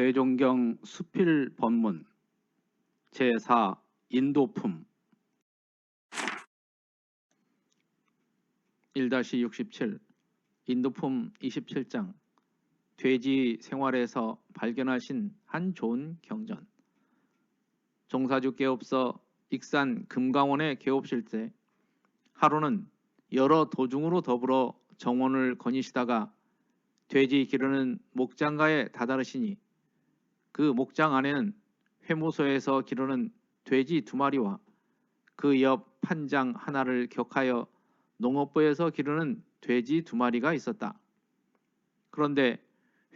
대종경 수필 법문 제4 인도품 1-67 인도품 27장 돼지 생활에서 발견하신 한 좋은 경전. 종사주께없어 익산 금강원에 개업실 때 하루는 여러 도중으로 더불어 정원을 거니시다가 돼지 기르는 목장가에 다다르시니 그 목장 안에는 회무소에서 기르는 돼지 2마리와 그 옆 판장 하나를 격하여 농업부에서 기르는 돼지 2마리가 있었다. 그런데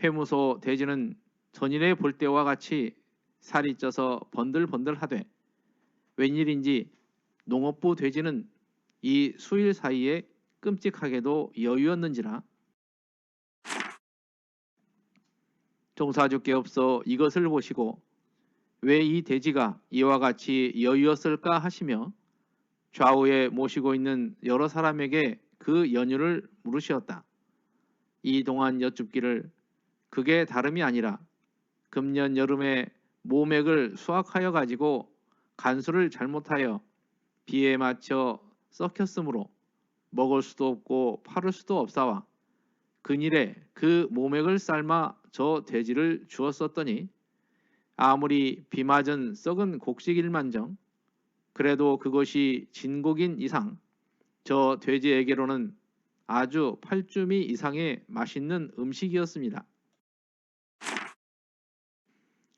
회무소 돼지는 전일에 볼 때와 같이 살이 쪄서 번들번들하되 웬일인지 농업부 돼지는 이 수일 사이에 끔찍하게도 여유였는지라. 종사주께없어 이것을 보시고 왜 이 돼지가 이와 같이 여유였을까 하시며 좌우에 모시고 있는 여러 사람에게 그 연유를 물으시었다. 이 동안 여쭙기를 그게 다름이 아니라 금년 여름에 모맥을 수확하여 가지고 간수를 잘못하여 비에 맞춰 썩혔으므로 먹을 수도 없고 팔을 수도 없사와 근일에 그 모맥을 삶아 저 돼지를 주었었더니 아무리 비 맞은 썩은 곡식일만정 그래도 그것이 진곡인 이상 저 돼지에게로는 아주 팔주미 이상의 맛있는 음식이었습니다.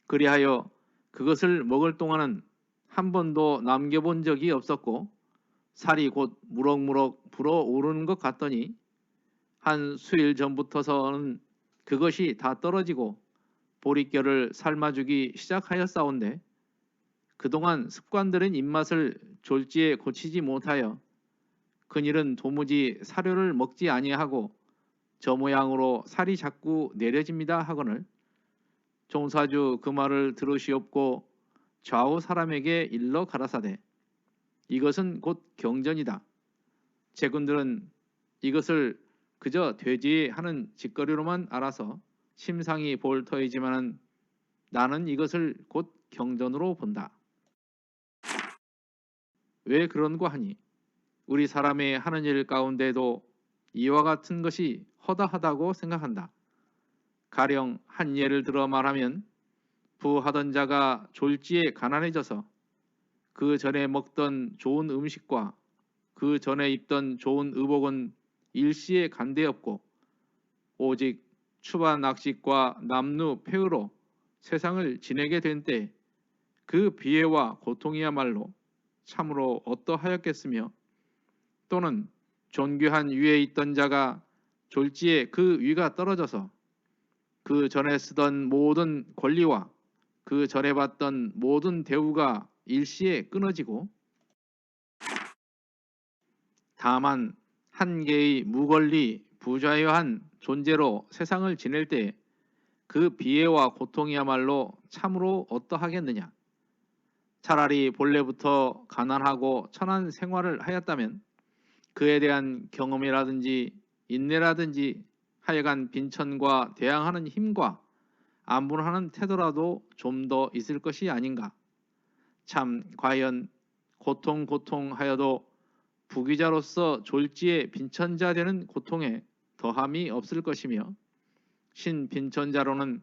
그리하여 그것을 먹을 동안은 한 번도 남겨본 적이 없었고 살이 곧 무럭무럭 불어오르는 것 같더니 한 수일 전부터서는 그것이 다 떨어지고 보릿결을 삶아주기 시작하였사온데 그동안 습관들은 입맛을 졸지에 고치지 못하여 그일은 도무지 사료를 먹지 아니하고 저 모양으로 살이 자꾸 내려집니다 하거늘 종사주 그 말을 들으시옵고 좌우 사람에게 일러 가라사대 이것은 곧 경전이다. 제군들은 이것을 그저 돼지 하는 짓거리로만 알아서 심상이 볼 터이지만은 나는 이것을 곧 경전으로 본다. 왜 그런고 하니 우리 사람의 하는 일 가운데도 이와 같은 것이 허다하다고 생각한다. 가령 한 예를 들어 말하면 부하던 자가 졸지에 가난해져서 그 전에 먹던 좋은 음식과 그 전에 입던 좋은 의복은 일시에 간대없고 오직 추바 낚싯과 남루 폐으로 세상을 지내게 된 때 그 비애와 고통이야말로 참으로 어떠하였겠으며 또는 존귀한 위에 있던 자가 졸지에 그 위가 떨어져서 그 전에 쓰던 모든 권리와 그 전에 받던 모든 대우가 일시에 끊어지고 다만 한 개의 무권리 부자유한 존재로 세상을 지낼 때 그 비애와 고통이야말로 참으로 어떠하겠느냐. 차라리 본래부터 가난하고 천한 생활을 하였다면 그에 대한 경험이라든지 인내라든지 하여간 빈천과 대항하는 힘과 안분하는 태도라도 좀 더 있을 것이 아닌가. 참 과연 고통하여도 부귀자로서 졸지에 빈천자 되는 고통에 더함이 없을 것이며 신빈천자로는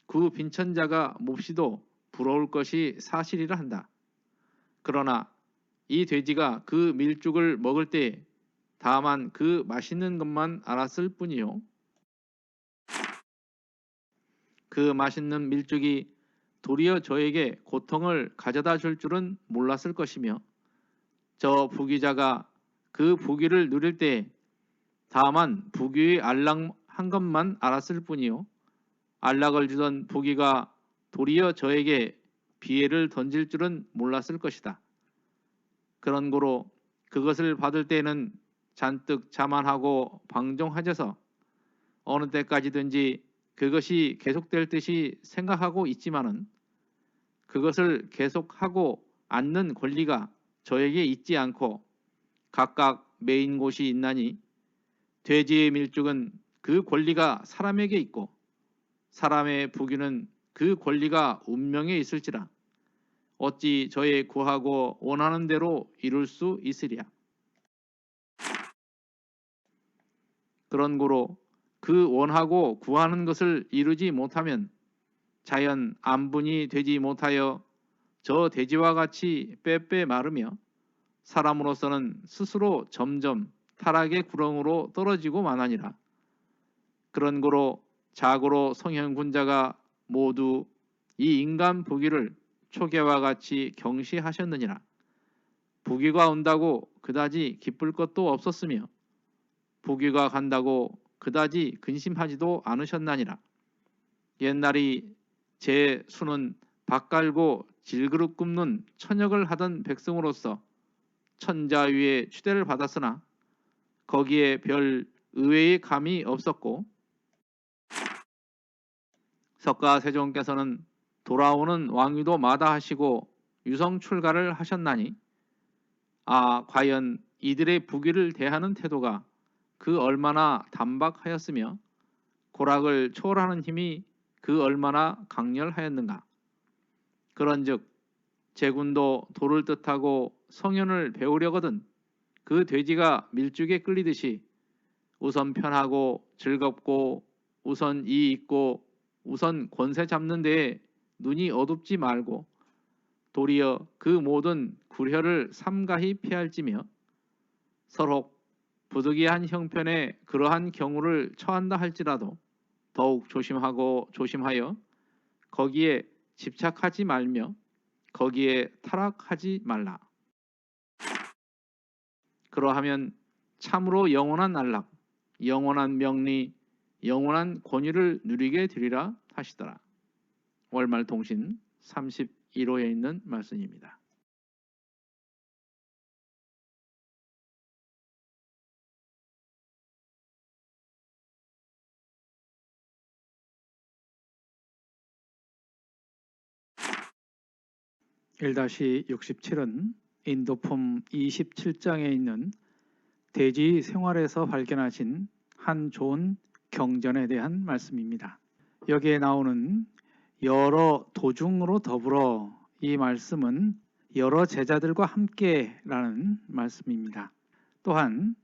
그 빈천자가 몹시도 부러울 것이 사실이라 한다. 그러나 이 돼지가 그 밀죽을 먹을 때 다만 그 맛있는 것만 알았을 뿐이요. 그 맛있는 밀죽이 도리어 저에게 고통을 가져다 줄 줄은 몰랐을 것이며 저 부귀자가 그 부귀를 누릴 때 다만 부귀의 안락한 것만 알았을 뿐이요. 안락을 주던 부귀가 도리어 저에게 비애를 던질 줄은 몰랐을 것이다. 그런 고로 그것을 받을 때에는 잔뜩 자만하고 방종하져서 어느 때까지든지 그것이 계속될 듯이 생각하고 있지만은 그것을 계속하고 않는 권리가 저에게 있지 않고 각각 매인 곳이 있나니 돼지의 밀죽은 그 권리가 사람에게 있고 사람의 부귀는 그 권리가 운명에 있을지라 어찌 저의 구하고 원하는 대로 이룰 수 있으랴. 그런고로 그 원하고 구하는 것을 이루지 못하면 자연 안분이 되지 못하여 저 돼지와 같이 빼빼 마르며 사람으로서는 스스로 점점 타락의 구렁으로 떨어지고 마나니라. 그런고로 자고로 성현군자가 모두 이 인간 부귀를 초계와 같이 경시하셨느니라. 부귀가 온다고 그다지 기쁠 것도 없었으며 부귀가 간다고 그다지 근심하지도 않으셨나니라. 옛날이 제 수는 밥 갈고 질그릇 굽는 천역을 하던 백성으로서 천자 위에 추대를 받았으나 거기에 별 의외의 감이 없었고 석가세종께서는 돌아오는 왕위도 마다하시고 유성출가를 하셨나니 과연 이들의 부귀를 대하는 태도가 그 얼마나 단박하였으며 고락을 초월하는 힘이 그 얼마나 강렬하였는가. 그런즉 제군도 돌을 뜻하고 성현을 배우려거든 그 돼지가 밀죽에 끌리듯이 우선 편하고 즐겁고 우선 이익 있고 우선 권세 잡는 데에 눈이 어둡지 말고 도리어 그 모든 굴혈을 삼가히 피할지며 서로 부득이한 형편에 그러한 경우를 처한다 할지라도 더욱 조심하여 거기에 집착하지 말며 거기에 타락하지 말라. 그러하면 참으로 영원한 안락, 영원한 명리, 영원한 권위를 누리게 되리라 하시더라. 월말 동신 31호에 있는 말씀입니다. (1-67은) 인도품 27장에 있는 돼지 생활에서 발견하신 한 좋은 경전에 대한 말씀입니다. 여기에 나오는 여러 도중으로 더불어 이 말씀은 여러 제자들과 함께라는 말씀입니다. 또한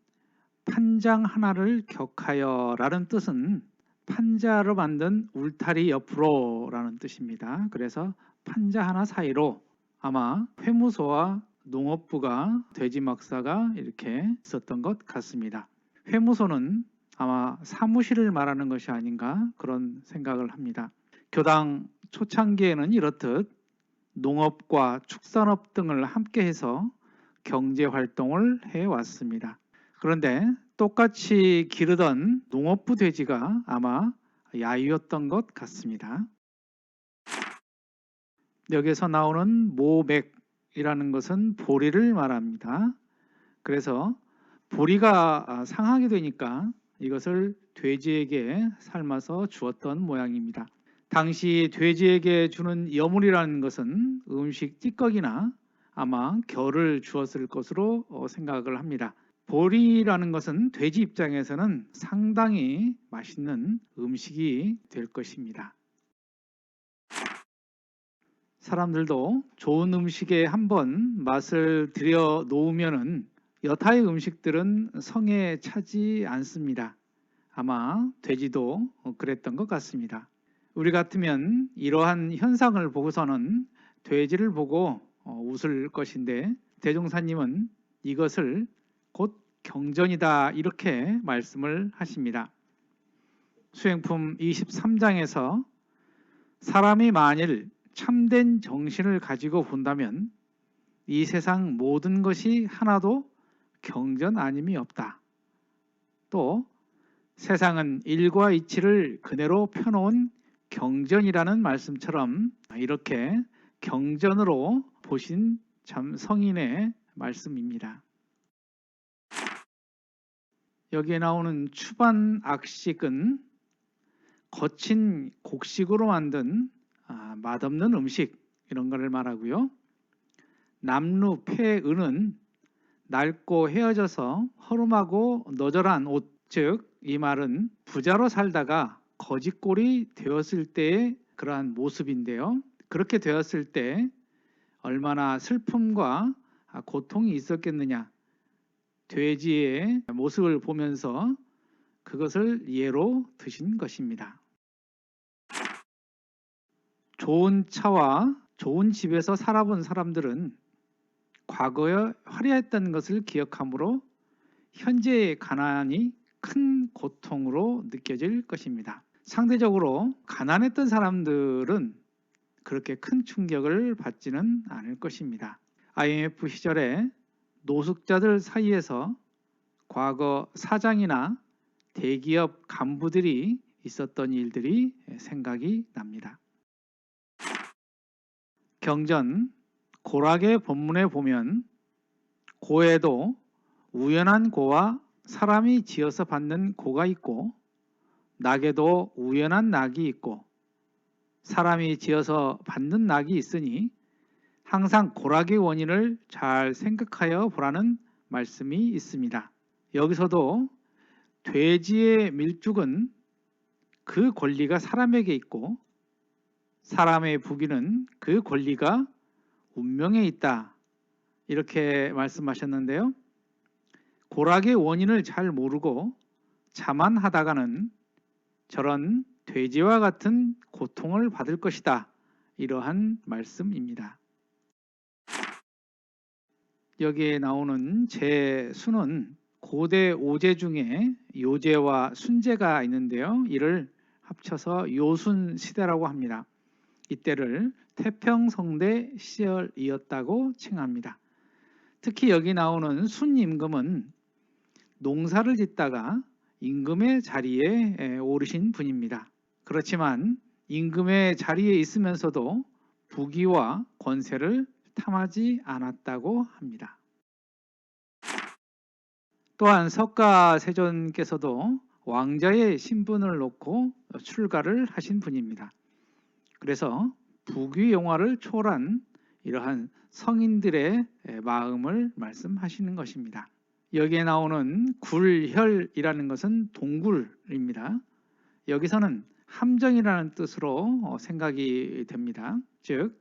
판장 하나를 격하여 라는 뜻은 판자로 만든 울타리 옆으로라는 뜻입니다. 그래서 판자 하나 사이로 아마 회무소와 농업부가 돼지막사가 이렇게 있었던 것 같습니다. 회무소는 아마 사무실을 말하는 것이 아닌가 그런 생각을 합니다. 교당 초창기에는 이렇듯 농업과 축산업 등을 함께해서 경제활동을 해왔습니다. 그런데 똑같이 기르던 농업부 돼지가 아마 야유였던 것 같습니다. 여기서 나오는 모맥이라는 것은 보리를 말합니다. 그래서 보리가 상하게 되니까 이것을 돼지에게 삶아서 주었던 모양입니다. 당시 돼지에게 주는 여물이라는 것은 음식 찌꺼기나 아마 결을 주었을 것으로 생각을 합니다. 보리라는 것은 돼지 입장에서는 상당히 맛있는 음식이 될 것입니다. 사람들도 좋은 음식에 한번 맛을 들여 놓으면은 여타의 음식들은 성에 차지 않습니다. 아마 돼지도 그랬던 것 같습니다. 우리 같으면 이러한 현상을 보고서는 돼지를 보고 웃을 것인데 대종사님은 이것을 곧 경전이다 이렇게 말씀을 하십니다. 수행품 23장에서 사람이 만일 참된 정신을 가지고 본다면 이 세상 모든 것이 하나도 경전 아님이 없다. 또 세상은 일과 이치를 그대로 펴놓은 경전이라는 말씀처럼 이렇게 경전으로 보신 참 성인의 말씀입니다. 여기에 나오는 추반악식은 거친 곡식으로 만든 맛없는 음식 이런 거를 말하고요. 남루폐은은 낡고 헤어져서 허름하고 너절한 옷, 즉 이 말은 부자로 살다가 거지꼴이 되었을 때의 그러한 모습인데요. 그렇게 되었을 때 얼마나 슬픔과 고통이 있었겠느냐. 돼지의 모습을 보면서 그것을 예로 드신 것입니다. 좋은 차와 좋은 집에서 살아본 사람들은 과거에 화려했던 것을 기억하므로 현재의 가난이 큰 고통으로 느껴질 것입니다. 상대적으로 가난했던 사람들은 그렇게 큰 충격을 받지는 않을 것입니다. IMF 시절에 노숙자들 사이에서 과거 사장이나 대기업 간부들이 있었던 일들이 생각이 납니다. 경전 고락의 본문에 보면 고에도 우연한 고와 사람이 지어서 받는 고가 있고 낙에도 우연한 낙이 있고 사람이 지어서 받는 낙이 있으니 항상 고락의 원인을 잘 생각하여 보라는 말씀이 있습니다. 여기서도 돼지의 밀죽은 그 권리가 사람에게 있고 사람의 부귀는 그 권리가 운명에 있다. 이렇게 말씀하셨는데요. 고락의 원인을 잘 모르고 자만하다가는 저런 돼지와 같은 고통을 받을 것이다. 이러한 말씀입니다. 여기에 나오는 제수는 고대 오제 중에 요제와 순제가 있는데요. 이를 합쳐서 요순 시대라고 합니다. 이때를 태평성대 시절이었다고 칭합니다. 특히 여기 나오는 순임금은 농사를 짓다가 임금의 자리에 오르신 분입니다. 그렇지만 임금의 자리에 있으면서도 부귀와 권세를 탐하지 않았다고 합니다. 또한 석가세존께서도 왕자의 신분을 놓고 출가를 하신 분입니다. 그래서 부귀영화를 초월한 이러한 성인들의 마음을 말씀하시는 것입니다. 여기에 나오는 굴혈이라는 것은 동굴입니다. 여기서는 함정이라는 뜻으로 생각이 됩니다. 즉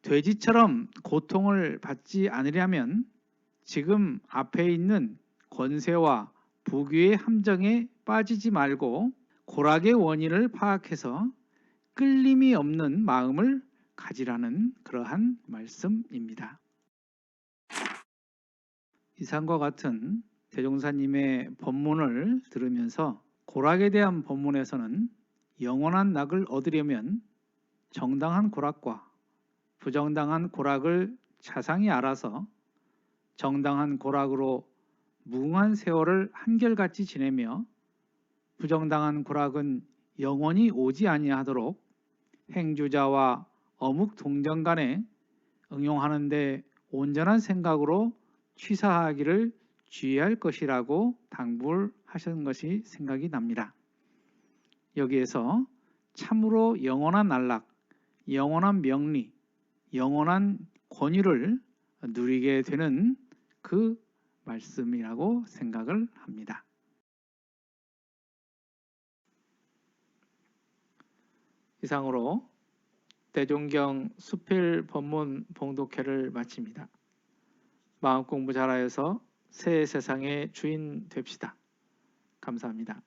돼지처럼 고통을 받지 않으려면 지금 앞에 있는 권세와 부귀의 함정에 빠지지 말고 고락의 원인을 파악해서 끌림이 없는 마음을 가지라는 그러한 말씀입니다. 이상과 같은 대종사님의 법문을 들으면서 고락에 대한 법문에서는 영원한 낙을 얻으려면 정당한 고락과 부정당한 고락을 자상히 알아서 정당한 고락으로 무궁한 세월을 한결같이 지내며 부정당한 고락은 영원히 오지 아니하도록 행주자와 어묵 동정 간에 응용하는 데 온전한 생각으로 취사하기를 주의할 것이라고 당부를 하신 것이 생각이 납니다. 여기에서 참으로 영원한 안락, 영원한 명리, 영원한 권위를 누리게 되는 그 말씀이라고 생각을 합니다. 이상으로 대종경 수필 법문 봉독회를 마칩니다. 마음 공부 잘하여서 새 세상의 주인 됩시다. 감사합니다.